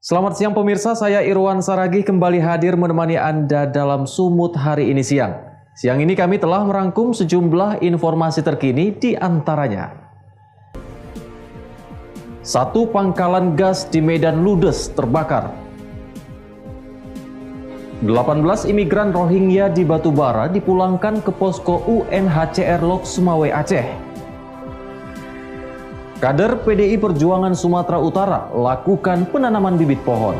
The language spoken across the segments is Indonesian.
Selamat siang pemirsa, saya Irwan Saragih kembali hadir menemani Anda dalam Sumut hari ini siang. Siang ini kami telah merangkum sejumlah informasi terkini di antaranya. Satu pangkalan gas di Medan ludes terbakar. 18 imigran Rohingya di Batubara dipulangkan ke posko UNHCR Lok Sumawe Aceh. Kader PDI Perjuangan Sumatera Utara lakukan penanaman bibit pohon.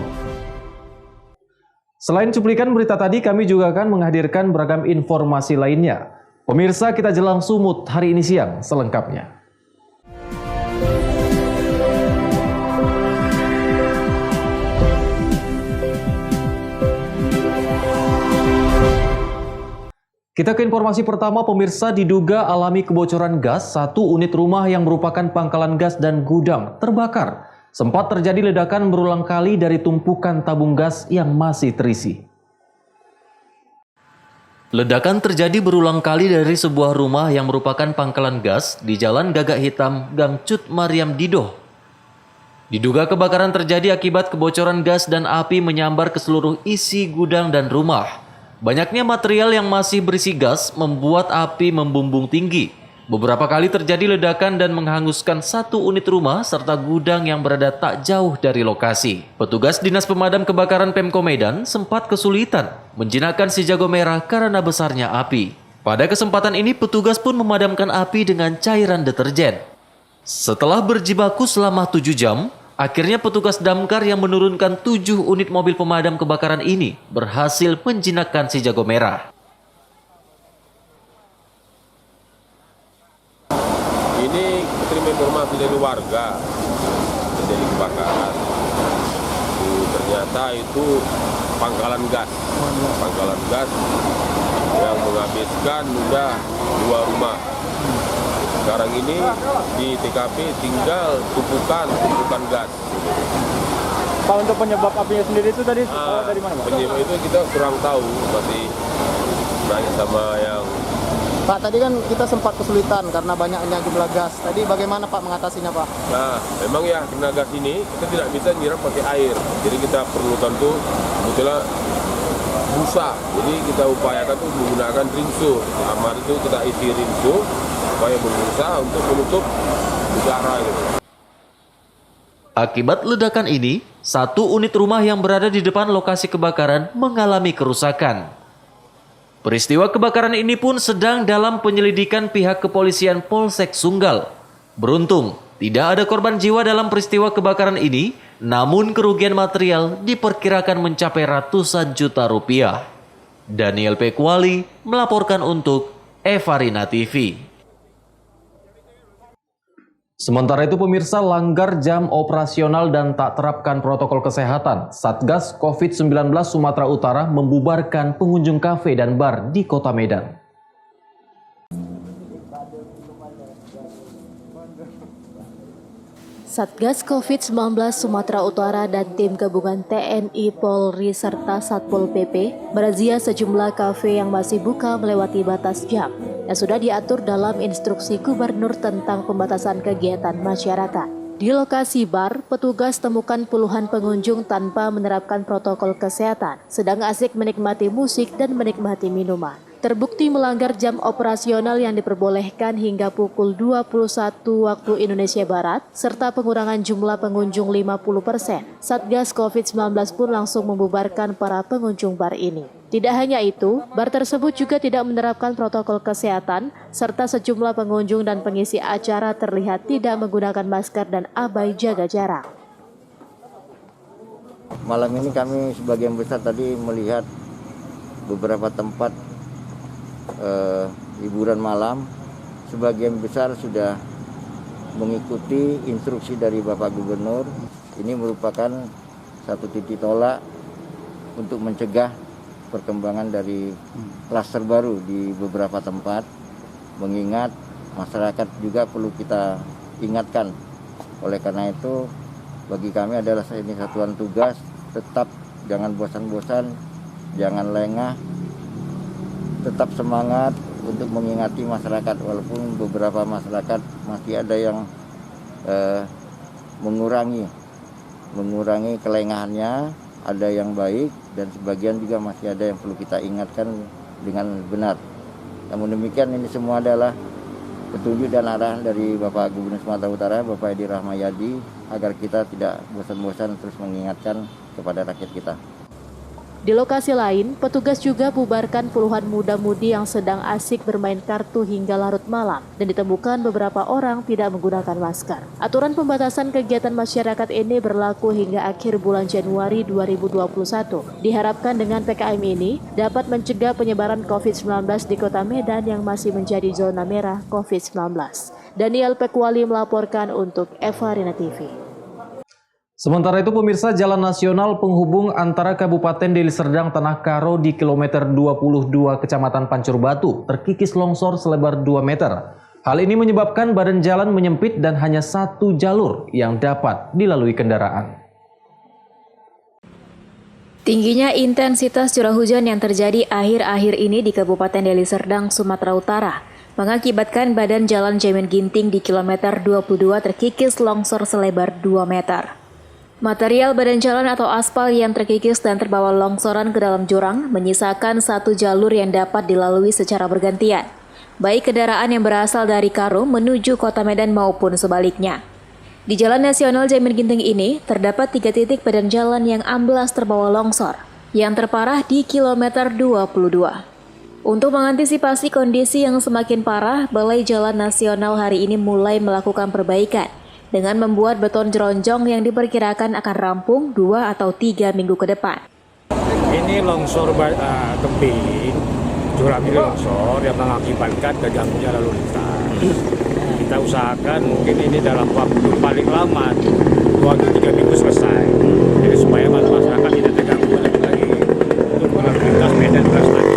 Selain cuplikan berita tadi, kami juga akan menghadirkan beragam informasi lainnya. Pemirsa, kita jelang Sumut hari ini siang selengkapnya. Kita ke informasi pertama, pemirsa. Diduga alami kebocoran gas, satu unit rumah yang merupakan pangkalan gas dan gudang terbakar. Sempat terjadi ledakan berulang kali dari tumpukan tabung gas yang masih terisi. Ledakan terjadi berulang kali dari sebuah rumah yang merupakan pangkalan gas di Jalan Gagak Hitam, Gang Cut Mariam Didoh. Diduga kebakaran terjadi akibat kebocoran gas dan api menyambar ke seluruh isi gudang dan rumah. Banyaknya material yang masih berisi gas membuat api membumbung tinggi. Beberapa kali terjadi ledakan dan menghanguskan satu unit rumah serta gudang yang berada tak jauh dari lokasi. Petugas Dinas Pemadam Kebakaran Pemko Medan sempat kesulitan menjinakkan si jago merah karena besarnya api. Pada kesempatan ini petugas pun memadamkan api dengan cairan deterjen. Setelah berjibaku selama 7 jam, akhirnya petugas damkar yang menurunkan 7 unit mobil pemadam kebakaran ini berhasil menjinakkan si jago merah. Ini terima informasi dari warga terjadi kebakaran. Ternyata itu pangkalan gas yang menghabiskan sudah 2 rumah. Sekarang ini di TKP tinggal tumpukan gas. Pak, untuk penyebab apinya sendiri itu tadi dari mana, Pak? Penyebab itu kita kurang tahu, masih nanya sama yang... Pak, tadi kan kita sempat kesulitan karena banyaknya jumlah gas. Tadi bagaimana Pak mengatasinya, Pak? Nah, memang ya kena gas ini kita tidak bisa nyiram pakai air. Jadi kita perlukan tuh sebetulnya busa. Jadi kita upayakan tuh menggunakan rinso. Kamar itu kita isi rinso supaya berusaha untuk menutup udara gitu. Akibat ledakan ini, satu unit rumah yang berada di depan lokasi kebakaran mengalami kerusakan. Peristiwa kebakaran ini pun sedang dalam penyelidikan pihak kepolisian Polsek Sunggal. Beruntung, tidak ada korban jiwa dalam peristiwa kebakaran ini, namun kerugian material diperkirakan mencapai ratusan juta rupiah. Daniel Pekwali melaporkan untuk Evarina TV. Sementara itu pemirsa, langgar jam operasional dan tak terapkan protokol kesehatan, Satgas COVID-19 Sumatera Utara membubarkan pengunjung kafe dan bar di Kota Medan. Satgas COVID-19 Sumatera Utara dan tim gabungan TNI, Polri, serta Satpol PP merazia sejumlah kafe yang masih buka melewati batas jam yang sudah diatur dalam instruksi gubernur tentang pembatasan kegiatan masyarakat. Di lokasi bar, petugas temukan puluhan pengunjung tanpa menerapkan protokol kesehatan, sedang asik menikmati musik dan menikmati minuman. Terbukti melanggar jam operasional yang diperbolehkan hingga pukul 21 waktu Indonesia Barat, serta pengurangan jumlah pengunjung 50%. Satgas COVID-19 pun langsung membubarkan para pengunjung bar ini. Tidak hanya itu, bar tersebut juga tidak menerapkan protokol kesehatan, serta sejumlah pengunjung dan pengisi acara terlihat tidak menggunakan masker dan abai jaga jarak. Malam ini kami sebagian besar tadi melihat beberapa tempat hiburan malam. Sebagian besar sudah mengikuti instruksi dari Bapak Gubernur. Ini merupakan satu titik tolak untuk mencegah perkembangan dari klaster baru di beberapa tempat. Mengingat masyarakat juga perlu kita ingatkan. Oleh karena itu, bagi kami adalah ini satuan tugas, tetap jangan bosan-bosan, jangan lengah, tetap semangat untuk mengingati masyarakat, walaupun beberapa masyarakat masih ada yang mengurangi mengurangi kelengahannya, ada yang baik dan sebagian juga masih ada yang perlu kita ingatkan dengan benar. Namun demikian ini semua adalah petunjuk dan arahan dari Bapak Gubernur Sumatera Utara, Bapak Edi Rahmayadi, agar kita tidak bosan-bosan terus mengingatkan kepada rakyat kita. Di lokasi lain, petugas juga bubarkan puluhan muda-mudi yang sedang asik bermain kartu hingga larut malam dan ditemukan beberapa orang tidak menggunakan masker. Aturan pembatasan kegiatan masyarakat ini berlaku hingga akhir bulan Januari 2021. Diharapkan dengan PKM ini dapat mencegah penyebaran COVID-19 di Kota Medan yang masih menjadi zona merah COVID-19. Daniel Pekwali melaporkan untuk Eva Rina TV. Sementara itu pemirsa, jalan nasional penghubung antara Kabupaten Deli Serdang Tanah Karo di kilometer 22 Kecamatan Pancur Batu terkikis longsor selebar 2 meter. Hal ini menyebabkan badan jalan menyempit dan hanya satu jalur yang dapat dilalui kendaraan. Tingginya intensitas curah hujan yang terjadi akhir-akhir ini di Kabupaten Deli Serdang, Sumatera Utara mengakibatkan badan jalan Jemen Ginting di kilometer 22 terkikis longsor selebar 2 meter. Material badan jalan atau aspal yang terkikis dan terbawa longsoran ke dalam jurang menyisakan satu jalur yang dapat dilalui secara bergantian, baik kendaraan yang berasal dari Karo menuju Kota Medan maupun sebaliknya. Di Jalan Nasional Jemen Ginting ini terdapat 3 titik badan jalan yang amblas terbawa longsor, yang terparah di kilometer 22. Untuk mengantisipasi kondisi yang semakin parah, Balai Jalan Nasional hari ini mulai melakukan perbaikan dengan membuat beton jeronjong yang diperkirakan akan rampung 2 atau 3 minggu ke depan. Ini longsor tebing, jurang ini longsor yang mengakibatkan terganggunya lalu lintas. Kita usahakan mungkin ini dalam waktu paling lama 2-3 minggu selesai. Jadi supaya masyarakat tidak terganggu lagi untuk lalu lintas Medan Lestari.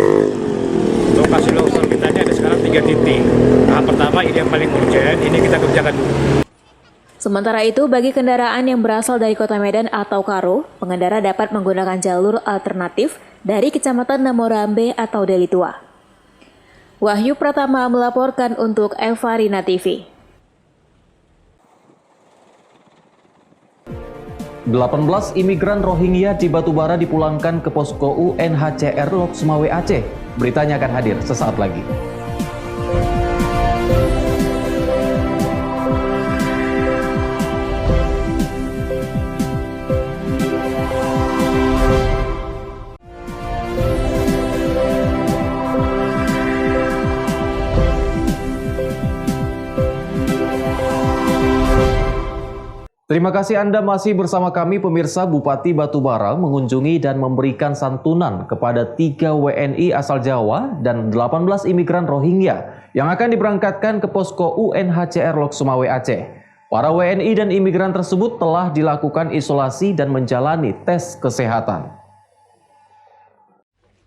Lokasi longsor kita ini ada sekarang 3 titik. Tahap pertama ini yang paling urgent, ini kita kerjakan dulu. Sementara itu, bagi kendaraan yang berasal dari Kota Medan atau Karo, pengendara dapat menggunakan jalur alternatif dari Kecamatan Namorambe atau Deli Tua. Wahyu Pratama melaporkan untuk Eva Rina TV. 18 imigran Rohingya di Batubara dipulangkan ke posko UNHCR Lok Sumawe Aceh. Beritanya akan hadir sesaat lagi. Terima kasih Anda masih bersama kami pemirsa. Bupati Batubara mengunjungi dan memberikan santunan kepada 3 WNI asal Jawa dan 18 imigran Rohingya yang akan diberangkatkan ke posko UNHCR Lok Sumawe Aceh. Para WNI dan imigran tersebut telah dilakukan isolasi dan menjalani tes kesehatan.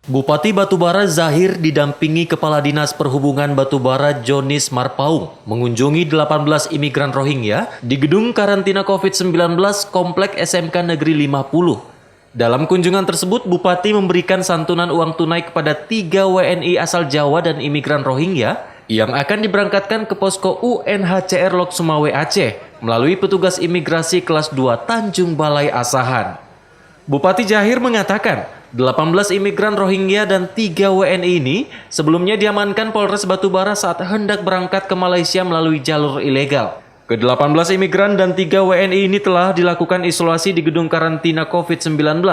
Bupati Batubara Zahir didampingi Kepala Dinas Perhubungan Batubara Jonis Marpaung mengunjungi 18 imigran Rohingya di gedung karantina COVID-19 Komplek SMK Negeri 50. Dalam kunjungan tersebut, Bupati memberikan santunan uang tunai kepada 3 WNI asal Jawa dan imigran Rohingya yang akan diberangkatkan ke posko UNHCR Lok Sumawe Aceh melalui petugas imigrasi kelas 2 Tanjung Balai Asahan. Bupati Zahir mengatakan, 18 imigran Rohingya dan 3 WNI ini sebelumnya diamankan Polres Batubara saat hendak berangkat ke Malaysia melalui jalur ilegal. Ke-18 imigran dan 3 WNI ini telah dilakukan isolasi di gedung karantina COVID-19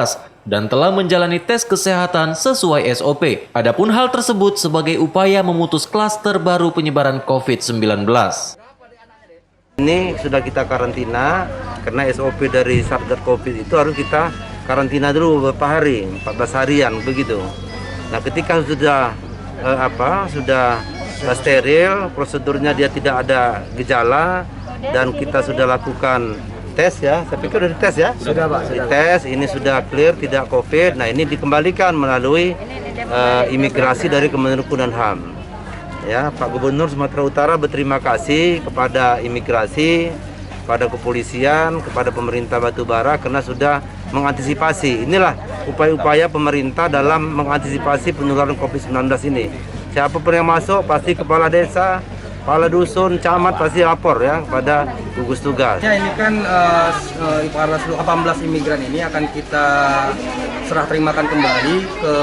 dan telah menjalani tes kesehatan sesuai SOP. Adapun hal tersebut sebagai upaya memutus klaster baru penyebaran COVID-19. Ini sudah kita karantina karena SOP dari Satgas COVID itu harus kita karantina dulu beberapa hari, 14 harian begitu. Nah, ketika sudah sudah steril, prosedurnya dia tidak ada gejala dan kita sudah lakukan tes ya. Saya pikir sudah dites ya. Sudah Pak. Dites, ini sudah clear tidak COVID. Nah, ini dikembalikan melalui imigrasi dari Kementerian Hukum dan HAM. Ya, Pak Gubernur Sumatera Utara berterima kasih kepada imigrasi, kepada kepolisian, kepada pemerintah Batubara karena sudah mengantisipasi. Inilah upaya-upaya pemerintah dalam mengantisipasi penularan COVID-19 ini. Siapapun yang masuk, pasti kepala desa, kepala dusun, camat pasti lapor ya pada gugus tugas. Ya, ini kan 18 imigran ini akan kita serah terimakan kembali ke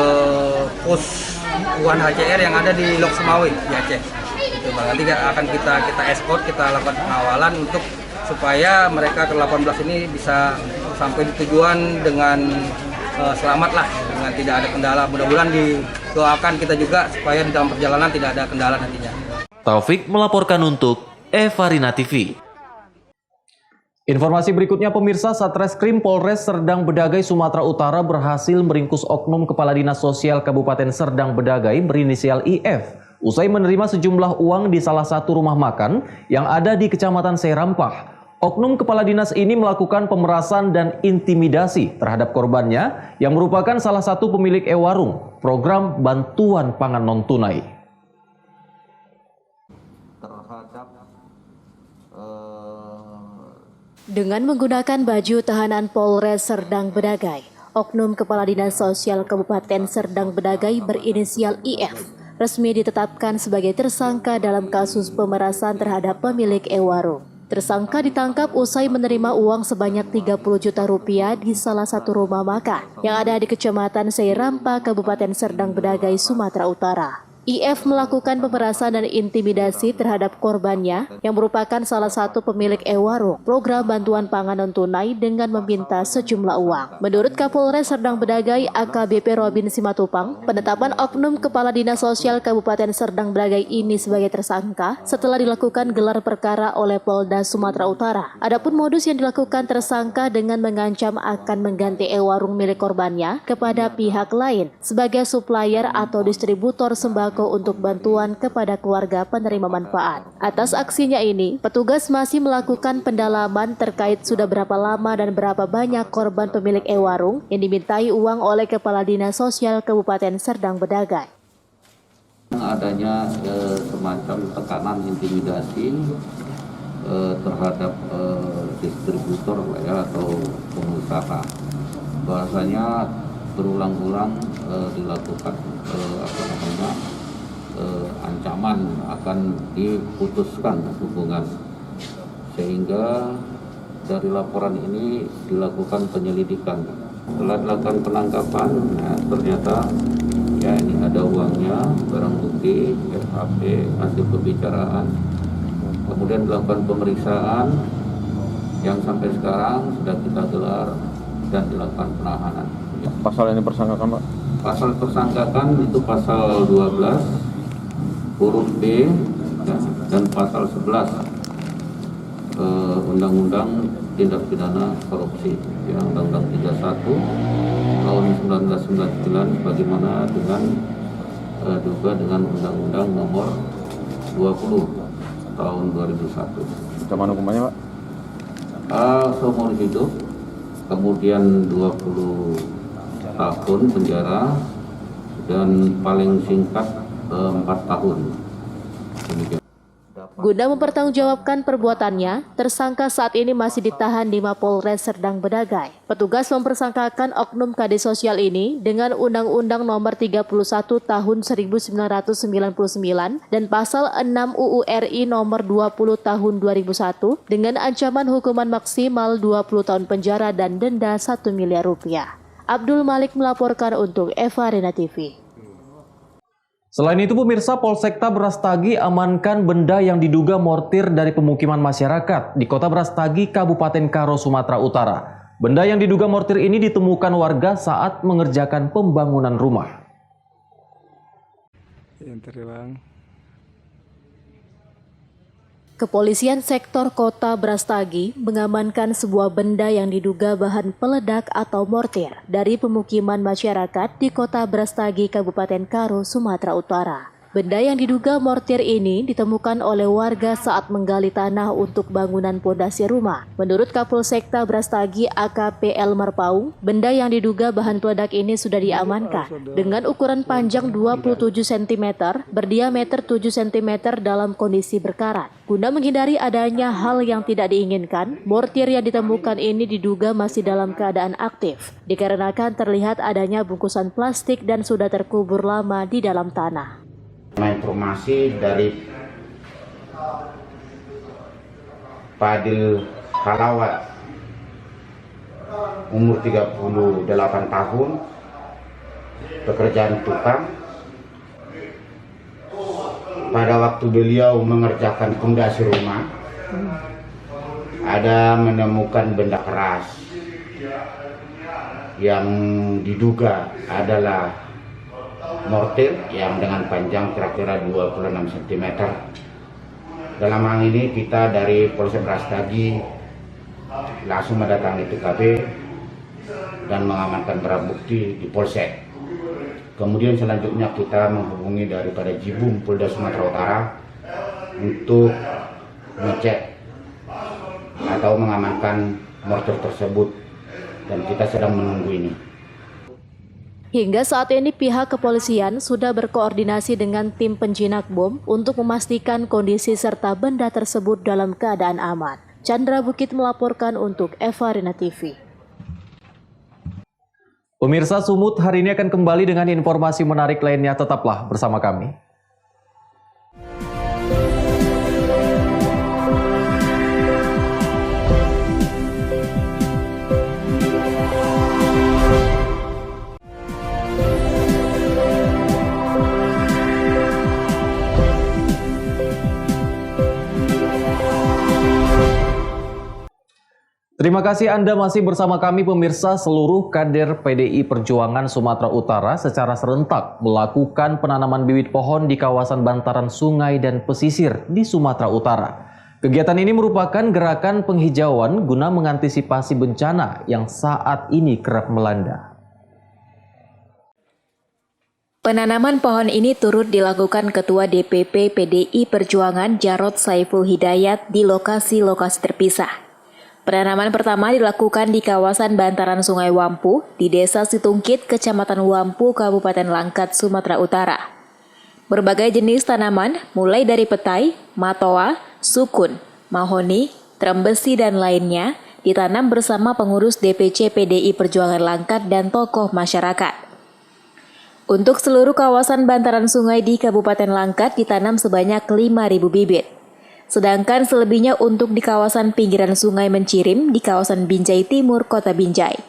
pos UNHCR yang ada di Lok Sumawe di Aceh. Itu Bang. Nanti akan kita escort, kita lakukan pengawalan untuk supaya mereka ke-18 ini bisa sampai di tujuan dengan selamat lah, dengan tidak ada kendala. Mudah-mudahan didoakan kita juga supaya di dalam perjalanan tidak ada kendala nantinya. Taufik melaporkan untuk Evarina TV. Informasi berikutnya pemirsa, Satreskrim Polres Serdang Bedagai Sumatera Utara berhasil meringkus oknum Kepala Dinas Sosial Kabupaten Serdang Bedagai berinisial IF usai menerima sejumlah uang di salah satu rumah makan yang ada di Kecamatan Serampah. Oknum Kepala Dinas ini melakukan pemerasan dan intimidasi terhadap korbannya yang merupakan salah satu pemilik e-warung program bantuan pangan non-tunai. Dengan menggunakan baju tahanan Polres Serdang Bedagai, oknum Kepala Dinas Sosial Kabupaten Serdang Bedagai berinisial IF resmi ditetapkan sebagai tersangka dalam kasus pemerasan terhadap pemilik e-warung. Tersangka ditangkap usai menerima uang sebanyak 30 juta rupiah di salah satu rumah makan yang ada di Kecamatan Serampah, Kabupaten Serdang Bedagai, Sumatera Utara. IF melakukan pemerasan dan intimidasi terhadap korbannya yang merupakan salah satu pemilik e-warung program bantuan pangan non-tunai dengan meminta sejumlah uang. Menurut Kapolres Serdang Bedagai AKBP Robin Simatupang, penetapan oknum Kepala Dinas Sosial Kabupaten Serdang Bedagai ini sebagai tersangka setelah dilakukan gelar perkara oleh Polda Sumatera Utara. Adapun modus yang dilakukan tersangka dengan mengancam akan mengganti e-warung milik korbannya kepada pihak lain sebagai supplier atau distributor sembako untuk bantuan kepada keluarga penerima manfaat. Atas aksinya ini, petugas masih melakukan pendalaman terkait sudah berapa lama dan berapa banyak korban pemilik e-warung yang dimintai uang oleh Kepala Dinas Sosial Kabupaten Serdang Bedagai. Adanya semacam tekanan intimidasi terhadap distributor ya, atau pengusaha. Bahasanya berulang-ulang dilakukan ancaman akan diputuskan hubungan, sehingga dari laporan ini dilakukan penyelidikan. Setelah dilakukan penangkapan, ternyata ya ini ada uangnya, barang bukti, FHP, hasil pembicaraan. Kemudian dilakukan pemeriksaan yang sampai sekarang sudah kita gelar dan dilakukan penahanan. Pasal yang dipersangkakan, Pak? Pasal tersangkakan itu pasal 12 huruf B dan pasal 11 Undang-Undang Tindak Pidana Korupsi ya, Undang-Undang 31 tahun 1999 bagaimana dengan juga dengan Undang-Undang nomor 20 tahun 2001. Ancaman hukumannya, Pak? Seumur hidup, kemudian 20 tahun penjara, dan paling singkat 4 tahun. Demikian. Guna mempertanggungjawabkan perbuatannya, tersangka saat ini masih ditahan di Mapolres Serdang Bedagai. Petugas mempersangkakan oknum KD Sosial ini dengan Undang-Undang Nomor 31 Tahun 1999 dan Pasal 6 UU RI Nomor 20 Tahun 2001 dengan ancaman hukuman maksimal 20 tahun penjara dan denda 1 miliar rupiah. Abdul Malik melaporkan untuk Evarina TV. Selain itu pemirsa, Polsekta Brastagi amankan benda yang diduga mortir dari pemukiman masyarakat di Kota Brastagi, Kabupaten Karo, Sumatera Utara. Benda yang diduga mortir ini ditemukan warga saat mengerjakan pembangunan rumah. Kepolisian Sektor Kota Brastagi mengamankan sebuah benda yang diduga bahan peledak atau mortir dari pemukiman masyarakat di Kota Brastagi, Kabupaten Karo, Sumatera Utara. Benda yang diduga mortir ini ditemukan oleh warga saat menggali tanah untuk bangunan pondasi rumah. Menurut Kapolsekta Brastagi AKP Elmar Paung, benda yang diduga bahan peledak ini sudah diamankan dengan ukuran panjang 27 cm, berdiameter 7 cm dalam kondisi berkarat. Guna menghindari adanya hal yang tidak diinginkan, mortir yang ditemukan ini diduga masih dalam keadaan aktif, dikarenakan terlihat adanya bungkusan plastik dan sudah terkubur lama di dalam tanah. Informasi dari Fadil Halawat, umur 38 tahun, pekerjaan tukang. Pada waktu beliau mengerjakan pondasi rumah, ada menemukan benda keras yang diduga adalah mortir yang dengan panjang kira-kira 26 cm. Dalam hal ini kita dari Polsek Brastagi langsung mendatangi TKP dan mengamankan barang bukti di Polsek. Kemudian selanjutnya kita menghubungi daripada Jibum Polda Sumatera Utara untuk mengecek atau mengamankan mortir tersebut, dan kita sedang menunggu ini. Hingga saat ini pihak kepolisian sudah berkoordinasi dengan tim penjinak bom untuk memastikan kondisi serta benda tersebut dalam keadaan aman. Chandra Bukit melaporkan untuk Evarina TV. Pemirsa, Sumut hari ini akan kembali dengan informasi menarik lainnya. Tetaplah bersama kami. Terima kasih Anda masih bersama kami pemirsa. Seluruh kader PDI Perjuangan Sumatera Utara secara serentak melakukan penanaman bibit pohon di kawasan bantaran sungai dan pesisir di Sumatera Utara. Kegiatan ini merupakan gerakan penghijauan guna mengantisipasi bencana yang saat ini kerap melanda. Penanaman pohon ini turut dilakukan Ketua DPP PDI Perjuangan Jarod Saiful Hidayat di lokasi-lokasi terpisah. Penanaman pertama dilakukan di kawasan bantaran Sungai Wampu di Desa Situngkit, Kecamatan Wampu, Kabupaten Langkat, Sumatera Utara. Berbagai jenis tanaman, mulai dari petai, matoa, sukun, mahoni, trembesi, dan lainnya, ditanam bersama pengurus DPC PDI Perjuangan Langkat dan tokoh masyarakat. Untuk seluruh kawasan bantaran sungai di Kabupaten Langkat ditanam sebanyak 5.000 bibit. Sedangkan selebihnya untuk di kawasan pinggiran Sungai Mencirim di kawasan Binjai Timur, Kota Binjai.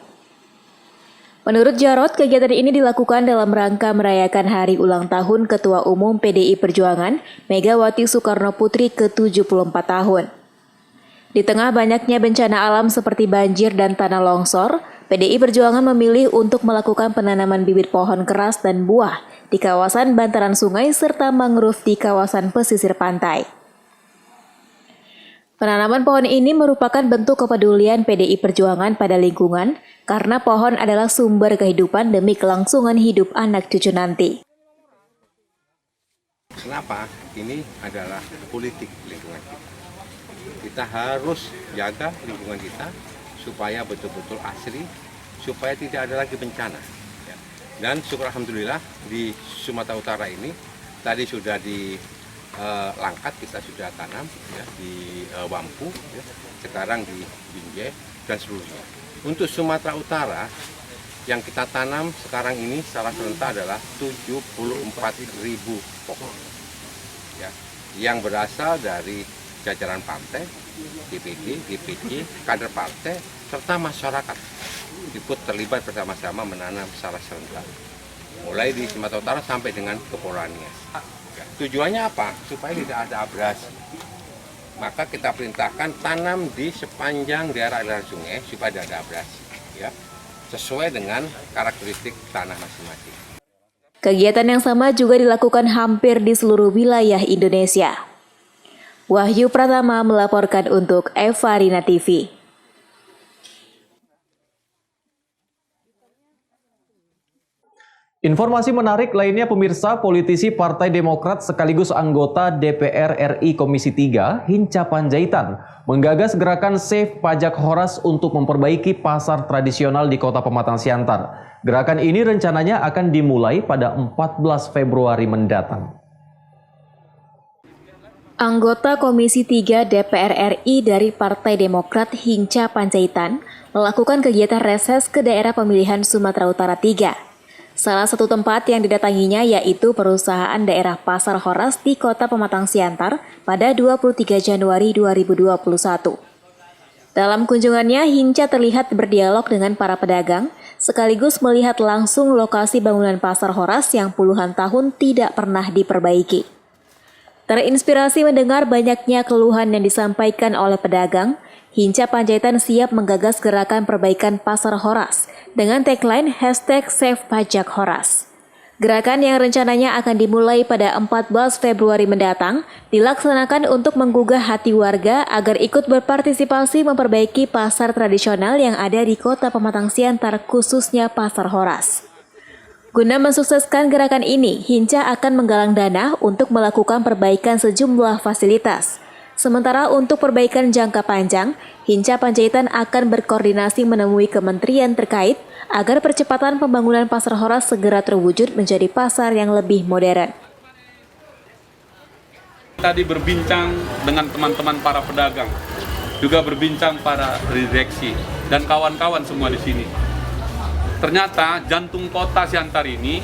Menurut Jarod, kegiatan ini dilakukan dalam rangka merayakan hari ulang tahun Ketua Umum PDI Perjuangan Megawati Soekarno Putri ke-74 tahun. Di tengah banyaknya bencana alam seperti banjir dan tanah longsor, PDI Perjuangan memilih untuk melakukan penanaman bibit pohon keras dan buah di kawasan bantaran sungai serta mangrove di kawasan pesisir pantai. Penanaman pohon ini merupakan bentuk kepedulian PDI Perjuangan pada lingkungan karena pohon adalah sumber kehidupan demi kelangsungan hidup anak cucu nanti. Kenapa? Ini adalah politik lingkungan kita. Kita harus jaga lingkungan kita supaya betul-betul asri, supaya tidak ada lagi bencana. Dan syukur alhamdulillah di Sumatera Utara ini tadi sudah di Langkat kita sudah tanam ya, di Wampu, ya, sekarang di Binjai dan seluruhnya. Untuk Sumatera Utara yang kita tanam sekarang ini secara serentak adalah 74.000 pohon, ya, yang berasal dari jajaran partai, DPD, DPC, kader partai serta masyarakat ikut terlibat bersama-sama menanam secara serentak, mulai di Sumatera Utara sampai dengan ke Polanias. Tujuannya apa? Supaya tidak ada abrasi. Maka kita perintahkan tanam di sepanjang daerah aliran sungai supaya tidak ada abrasi, ya, sesuai dengan karakteristik tanah masing-masing. Kegiatan yang sama juga dilakukan hampir di seluruh wilayah Indonesia. Wahyu Pratama melaporkan untuk Evarina TV. Informasi menarik lainnya pemirsa, politisi Partai Demokrat sekaligus anggota DPR RI Komisi 3, Hinca Panjaitan, menggagas gerakan Save Pajak Horas untuk memperbaiki pasar tradisional di Kota Pematang Siantar. Gerakan ini rencananya akan dimulai pada 14 Februari mendatang. Anggota Komisi 3 DPR RI dari Partai Demokrat Hinca Panjaitan melakukan kegiatan reses ke daerah pemilihan Sumatera Utara 3. Salah satu tempat yang didatanginya yaitu perusahaan daerah Pasar Horas di Kota Pematang Siantar pada 23 Januari 2021. Dalam kunjungannya, Hinca terlihat berdialog dengan para pedagang, sekaligus melihat langsung lokasi bangunan Pasar Horas yang puluhan tahun tidak pernah diperbaiki. Terinspirasi mendengar banyaknya keluhan yang disampaikan oleh pedagang, Hinca Panjaitan siap menggagas gerakan perbaikan Pasar Horas dengan tagline #SavePajakHoras. Gerakan yang rencananya akan dimulai pada 14 Februari mendatang dilaksanakan untuk menggugah hati warga agar ikut berpartisipasi memperbaiki pasar tradisional yang ada di Kota Pematang Siantar, khususnya Pasar Horas. Guna mensukseskan gerakan ini, Hinca akan menggalang dana untuk melakukan perbaikan sejumlah fasilitas. Sementara untuk perbaikan jangka panjang, Hinca Panjaitan akan berkoordinasi menemui kementerian terkait agar percepatan pembangunan Pasar Horas segera terwujud menjadi pasar yang lebih modern. Tadi berbincang dengan teman-teman para pedagang, juga berbincang para direksi dan kawan-kawan semua di sini. Ternyata jantung kota Siantar ini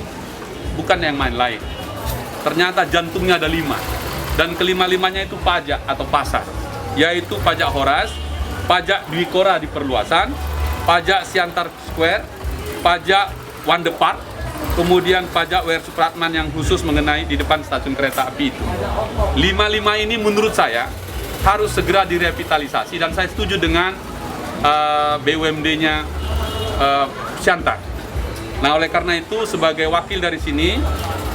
bukan yang main-main. Ternyata jantungnya ada 5. Dan kelima-limanya itu pajak atau pasar, yaitu pajak Horas, pajak Dwi Kora di perluasan, pajak Siantar Square, pajak Wande Park, kemudian pajak W.R. Supratman yang khusus mengenai di depan stasiun kereta api itu. 5 ini menurut saya harus segera direvitalisasi dan saya setuju dengan BUMD-nya Siantar. Nah, oleh karena itu sebagai wakil dari sini,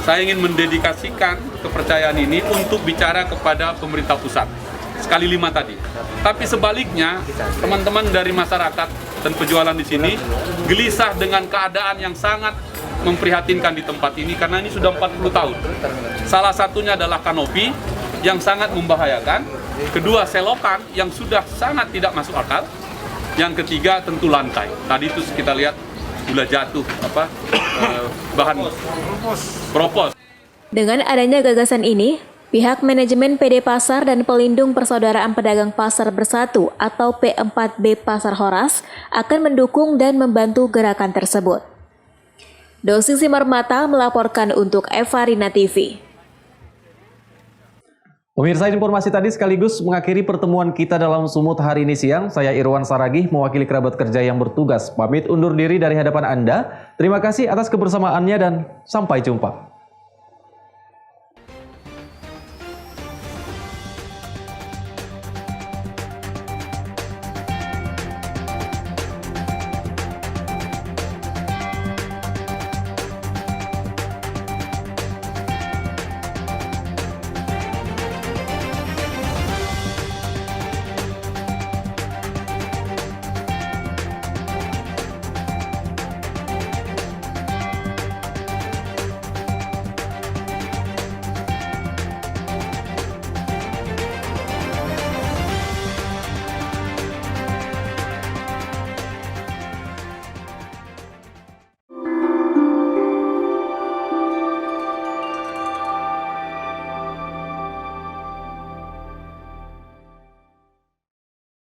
saya ingin mendedikasikan kepercayaan ini untuk bicara kepada pemerintah pusat. Sekali 5 tadi. Tapi sebaliknya, teman-teman dari masyarakat dan penjualan di sini gelisah dengan keadaan yang sangat memprihatinkan di tempat ini karena ini sudah 40 tahun. Salah satunya adalah kanopi yang sangat membahayakan. Kedua, selokan yang sudah sangat tidak masuk akal. Yang ketiga, tentu lantai. Tadi itu kita lihat sudah jatuh bahan propos. Dengan adanya gagasan ini, pihak manajemen PD Pasar dan Pelindung Persaudaraan Pedagang Pasar Bersatu atau P4B Pasar Horas akan mendukung dan membantu gerakan tersebut. Dosi Simarmata melaporkan untuk Eva Rina TV. Pemirsa, informasi tadi sekaligus mengakhiri pertemuan kita dalam Sumut hari ini siang. Saya Irwan Saragih, mewakili kerabat kerja yang bertugas, pamit undur diri dari hadapan Anda. Terima kasih atas kebersamaannya dan sampai jumpa.